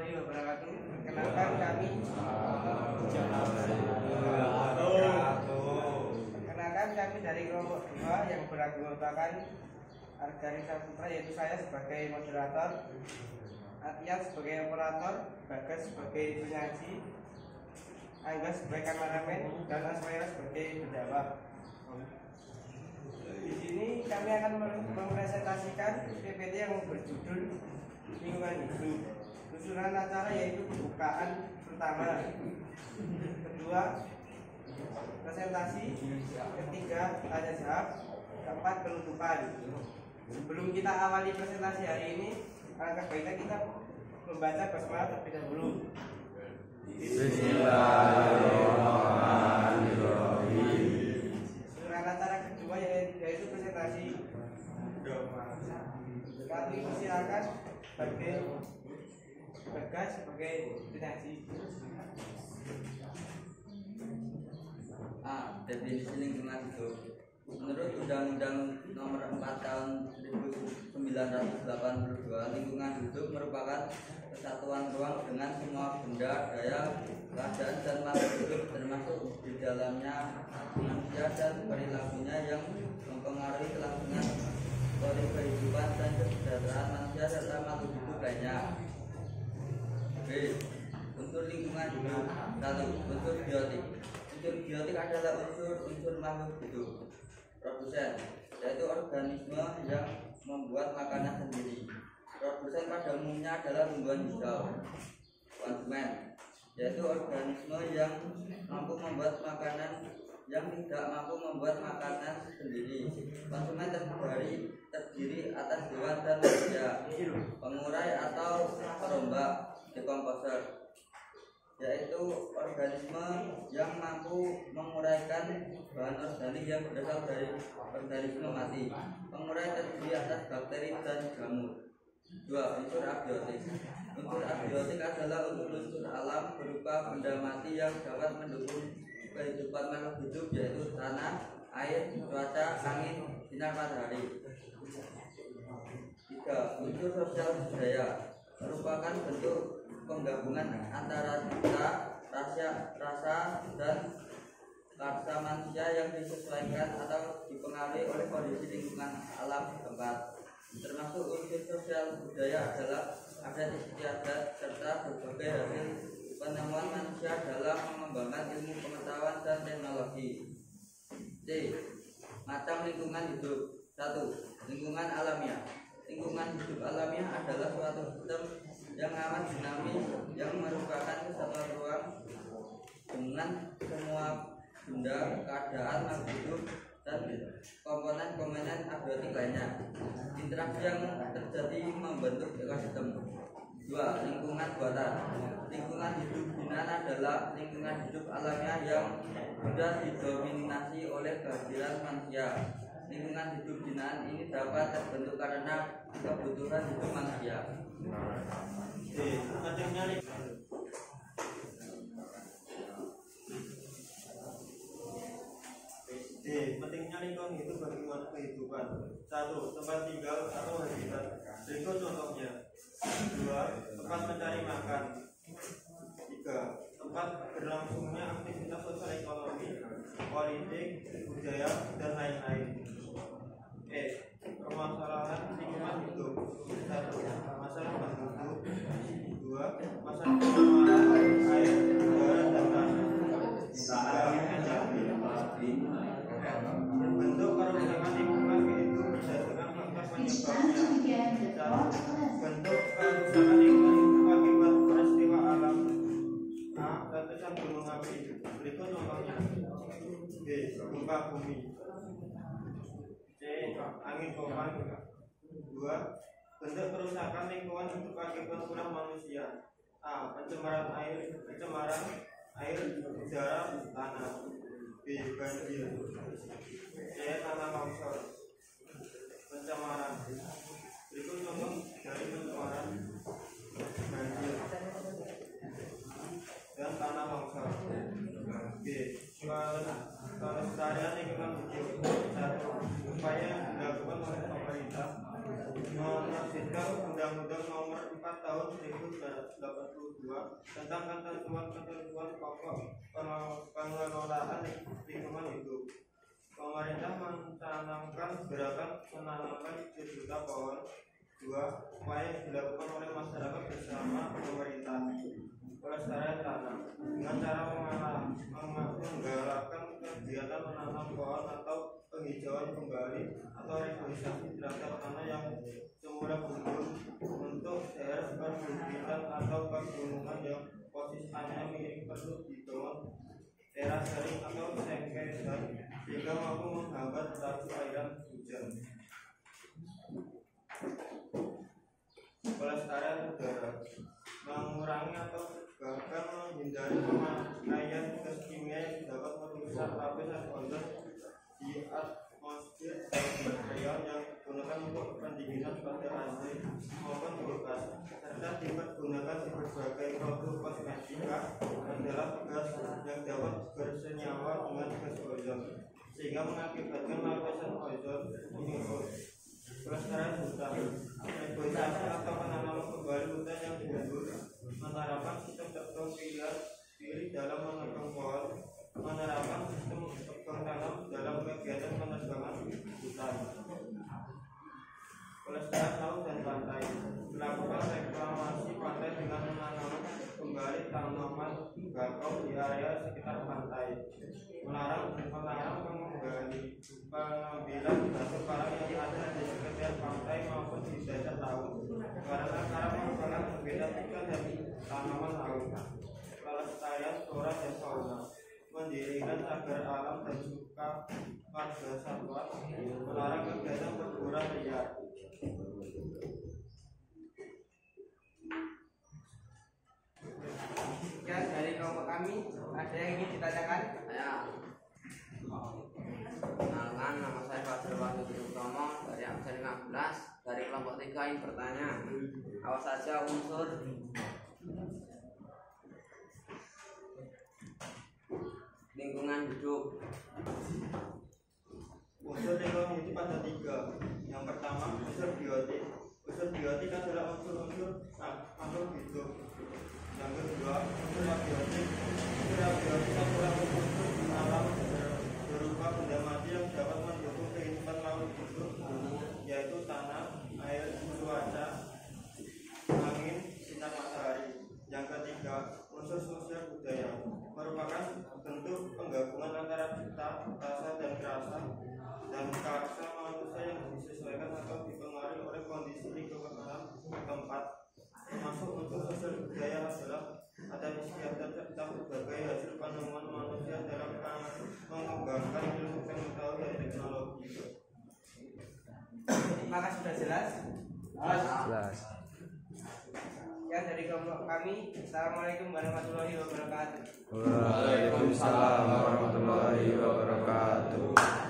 warahmatullahi wabarakatuh. Perkenalkan kami dari kelompok 2 yang beranggotakan Argani Saputra, yaitu saya sebagai moderator, Atian sebagai operator, Bagas sebagai penyaji, Angga sebagai kameramen, dan Asmaya sebagai penjawab. Di sini kami akan mempresentasikan PPT yang berjudul Lingkungan Hidup. Susunan acara yaitu pembukaan pertama, kedua presentasi, ketiga tanya jawab, keempat penutupan. Sebelum kita awali presentasi hari ini, alangkah baiknya kita membaca basmalah terlebih dahulu. Bismillahirrahmanirrahim. Susunan acara kedua yaitu presentasi. Kami persilakan sebagai Bagas sebagai penyaji. Definisi lingkungan hidup. Menurut Undang-Undang Nomor 4 Tahun 1982, lingkungan hidup merupakan kesatuan ruang dengan semua benda, daya, keadaan dan makhluk hidup, termasuk di dalamnya manusia dan perilakunya yang mempengaruhi kelangsungan kehidupan dan kesejahteraan manusia serta makhluk hidup lainnya. B. Unsur lingkungan hidup. 1. Unsur biotik. Unsur biotik adalah unsur makhluk hidup produsen, yaitu organisme yang membuat makanan sendiri. Produsen pada umumnya adalah tumbuhan hijau. Konsumen, yaitu organisme yang mampu membuat makanan yang tidak mampu membuat makanan sendiri. Konsumen terdiri atas hewan dan manusia. Pengurai atau perombak, dekomposer, yaitu organisme yang mampu menguraikan bahan organik yang berasal dari organisme mati. Pengurai terdiri atas bakteri dan jamur. 2. Unsur abiotik. Unsur abiotik adalah unsur alam berupa benda mati yang dapat mendukung kehidupan makhluk hidup, yaitu tanah, air, cuaca, angin, sinar matahari. 3. Unsur sosial budaya merupakan bentuk penggabungan antara rasa dan karsa manusia yang disesuaikan atau dipengaruhi oleh kondisi lingkungan alam setempat. Termasuk unsur sosial budaya adalah adat istiadat serta berbagai hasil penemuan manusia dalam mengembangkan ilmu pengetahuan dan teknologi. C. Macam lingkungan hidup. 1. Lingkungan alamiah. Lingkungan hidup alamiah adalah suatu sistem yang amat dinamis yang merupakan kesatuan ruang dengan semua benda, keadaan, makhluk hidup, dan komponen-komponen abiotik lainnya. Interaksi yang terjadi membentuk ekosistem. 2. Lingkungan buatan. Lingkungan hidup binaan adalah lingkungan hidup alamiah yang sudah didominasi oleh kehadiran manusia. Lingkungan hidup binaan ini dapat terbentuk karena kebutuhan hidup manusia. Pentingnya lingkungan hidup bagi kehidupan. 1. Tempat tinggal atau habitat. Berikut contohnya. 2. Tempat mencari makan. 3. Tempat berlangsungnya aktivitas sosial ekonomi, politik, budaya, dan lain-lain. Permasalahan lingkungan hidup. 1. Masalah penduduk. 2. Masalah pencemaran air, udara, dan tanah. Bentuk kerusakan lingkungan itu berdasarkan faktor penyebabnya. 1. Bentuk kerusakan lingkungan itu akibat peristiwa alam. A. Letusan gunung api. Berikut contohnya. B. Gempa bumi. C. Angin topan. 2. Bentuk kerusakan lingkungan hidup akibat ulah manusia. A. Pencemaran air, udara, tanah. B. Banjir. C. Tanah longsor. Pencemaran. Berikut contoh dari pencemaran, banjir, dan tanah longsor. B. Pelestarian lingkungan hidup. 1. Upaya yang dilakukan oleh pemerintah menerbitkan Undang-Undang Nomor 4 Tahun tahun 1982 tentang ketentuan pokok pengelolaan lingkungan hidup. Pemerintah mencanangkan gerakan menanamkan 1 juta pohon upaya yang dilakukan oleh masyarakat bersama pemerintah. Pelestarian tanah dengan cara menggalakkan kegiatan menanam pohon atau penghijauan kembali atau reboisasi terhadap tanah yang semula gundul untuk daerah perbukitan atau pegunungan yang posisi tanahnya miring perlu dibangun terasering atau sengkesan sehingga mampu menghambat laju aliran hujan. Pelestarian udara mengurangi atau bahkan menghindari pemakaian gas kimia yang dapat merusak lapisan ozon di atmosfer dan material yang digunakan untuk pendinginan pada AC maupun kulkas, serta dipergunakan di berbagai produk kosmetika adalah gas yang dapat bersenyawa dengan gas ozon sehingga mengakibatkan lapisan ozon menurun. Pelestarian hutan, reboisasi atau penanaman kembali hutan yang gundul, menerapkan sistem tebang pilih dalam menebang pohon, menerapkan sistem tebang tanam dalam kegiatan penebangan hutan. Pelestarian laut dan pantai, melakukan reklamasi pantai dengan menanam kembali tanaman bakau di area sekitar pantai, melarang pengambilan batu karang yang ada di sekitar pantai maupun di dasar laut karena karang merupakan pembeda ikan dan tanaman laut. Pelestarian flora dan fauna, mendirikan cagar alam dan suka marga satwa, melarang kegiatan perburuan liar. Ya, dari kelompok kami ada yang ingin ditanyakan? Saya kenalkan, nama saya Fadil Wahyu Utomo dari absen 15 dari kelompok 3 yang bertanya apa saja unsur lingkungan hidup. Unsur lingkungan hidup ada 3. Yang pertama unsur biotik. Unsur biotik adalah unsur-unsur makhluk hidup. Yang kedua unsur abiotik. Unsur abiotik adalah unsur alam berupa benda mati yang dapat mendukung kehidupan makhluk hidup, yaitu tanah, air, cuaca, angin, sinar matahari. Yang ketiga unsur sosial budaya, merupakan bentuk penggabungan antara cipta, rasa dan kerasa dan karsa manusia yang disesuaikan atau dipengaruhi oleh kondisi lingkungan alam tempat. Termasuk unsur sosial budaya adalah ada istiadat serta berbagai hasil penemuan manusia dalam mengembangkan ilmu pengetahuan dan teknologi. Maka sudah jelas? Jelas. Ya, dari kelompok kami, Assalamualaikum warahmatullahi wabarakatuh. Waalaikumsalam warahmatullahi wabarakatuh.